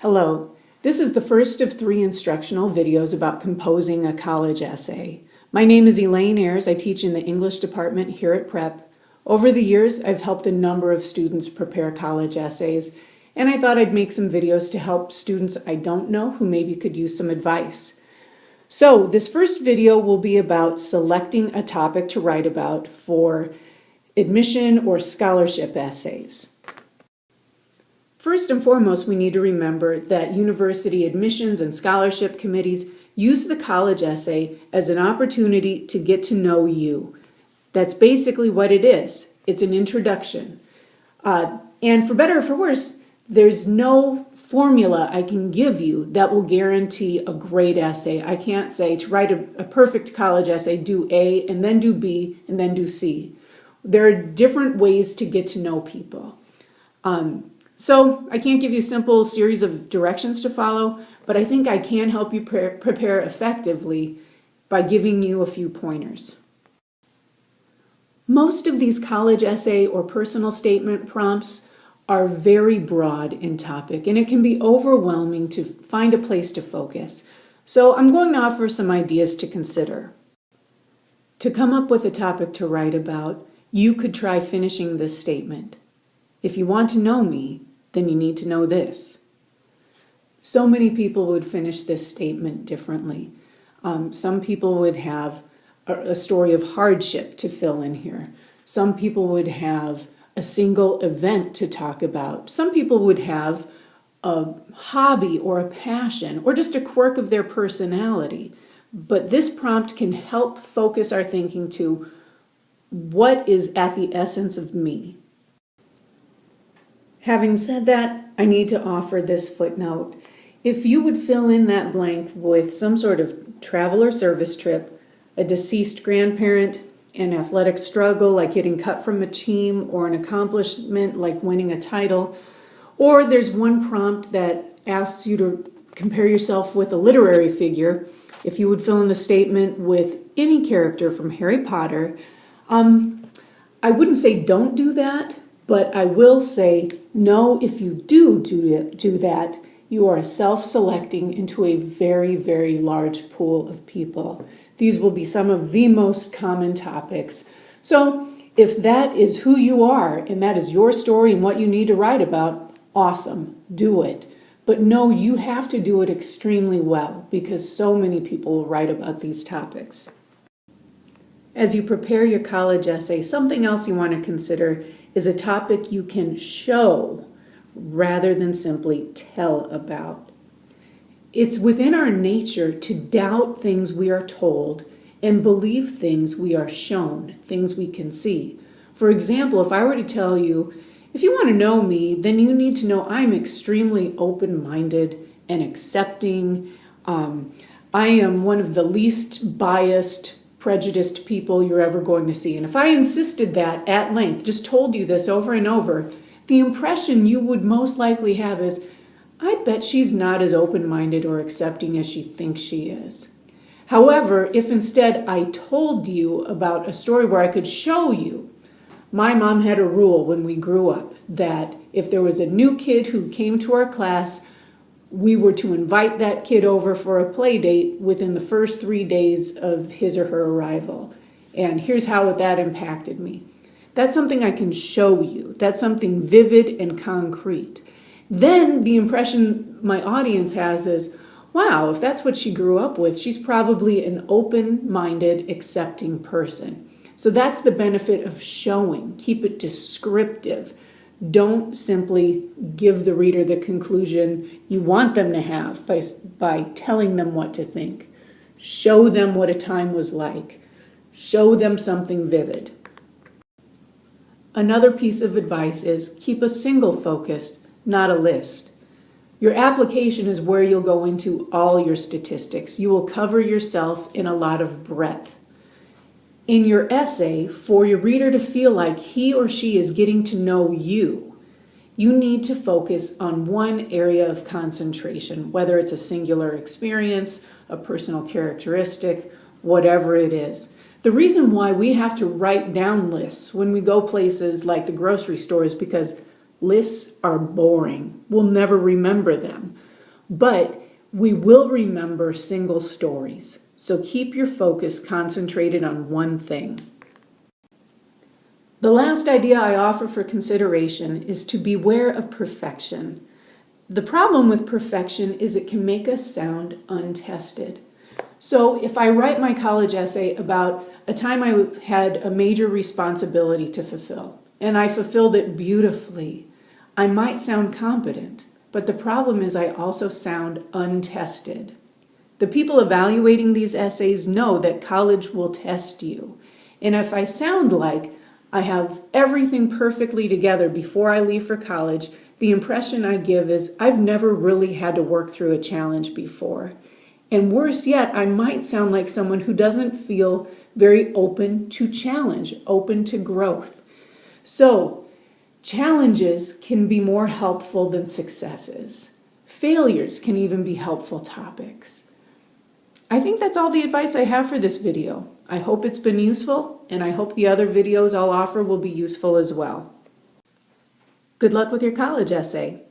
Hello, this is the first of 3 instructional videos about composing a college essay. My name is Elaine Ayers. I teach in the English department here at Prep. Over the years, I've helped a number of students prepare college essays, and I thought I'd make some videos to help students I don't know who maybe could use some advice. So this first video will be about selecting a topic to write about for admission or scholarship essays. First and foremost, we need to remember that university admissions and scholarship committees use the college essay as an opportunity to get to know you. That's basically what it is. It's an introduction. And for better or for worse, there's no formula I can give you that will guarantee a great essay. I can't say to write a perfect college essay, do A and then do B and then do C. There are different ways to get to know people. So I can't give you a simple series of directions to follow, but I think I can help you prepare effectively by giving you a few pointers. Most of these college essay or personal statement prompts are very broad in topic, and it can be overwhelming to find a place to focus. So I'm going to offer some ideas to consider. To come up with a topic to write about, you could try finishing this statement. If you want to know me, then you need to know this. So many people would finish this statement differently. Some people would have a story of hardship to fill in here. Some people would have a single event to talk about. Some people would have a hobby or a passion or just a quirk of their personality. But this prompt can help focus our thinking to what is at the essence of me. Having said that, I need to offer this footnote. If you would fill in that blank with some sort of travel or service trip, a deceased grandparent, an athletic struggle like getting cut from a team, or an accomplishment like winning a title, or there's one prompt that asks you to compare yourself with a literary figure, if you would fill in the statement with any character from Harry Potter, I wouldn't say don't do that, but I will say, no, if you do that, you are self-selecting into a very, very large pool of people. These will be some of the most common topics. So if that is who you are, and that is your story and what you need to write about, awesome, do it. But no, you have to do it extremely well, because so many people will write about these topics. As you prepare your college essay, something else you want to consider is a topic you can show rather than simply tell about. It's within our nature to doubt things we are told and believe things we are shown, things we can see. For example, if I were to tell you, if you want to know me, then you need to know I'm extremely open-minded and accepting. I am one of the least biased, prejudiced people you're ever going to see. And if I insisted that at length, just told you this over and over, the impression you would most likely have is, I bet she's not as open-minded or accepting as she thinks she is. However, if instead I told you about a story where I could show you, my mom had a rule when we grew up that if there was a new kid who came to our class, we were to invite that kid over for a play date within the first 3 days of his or her arrival. And here's how that impacted me. That's something I can show you. That's something vivid and concrete. Then the impression my audience has is, wow, if that's what she grew up with, she's probably an open-minded, accepting person. So that's the benefit of showing. Keep it descriptive. Don't simply give the reader the conclusion you want them to have by telling them what to think. Show them what a time was like. Show them something vivid. Another piece of advice is keep a single focus, not a list. Your application is where you'll go into all your statistics. You will cover yourself in a lot of breadth. In your essay, for your reader to feel like he or she is getting to know you, you need to focus on one area of concentration, whether it's a singular experience, a personal characteristic, whatever it is. The reason why we have to write down lists when we go places like the grocery store is because lists are boring. We'll never remember them. but we will remember single stories. So keep your focus concentrated on one thing. The last idea I offer for consideration is to beware of perfection. The problem with perfection is it can make us sound untested. So if I write my college essay about a time I had a major responsibility to fulfill, and I fulfilled it beautifully, I might sound competent, but the problem is I also sound untested. The people evaluating these essays know that college will test you. And if I sound like I have everything perfectly together before I leave for college, the impression I give is I've never really had to work through a challenge before. And worse yet, I might sound like someone who doesn't feel very open to challenge, open to growth. So, challenges can be more helpful than successes. Failures can even be helpful topics. I think that's all the advice I have for this video. I hope it's been useful, and I hope the other videos I'll offer will be useful as well. Good luck with your college essay.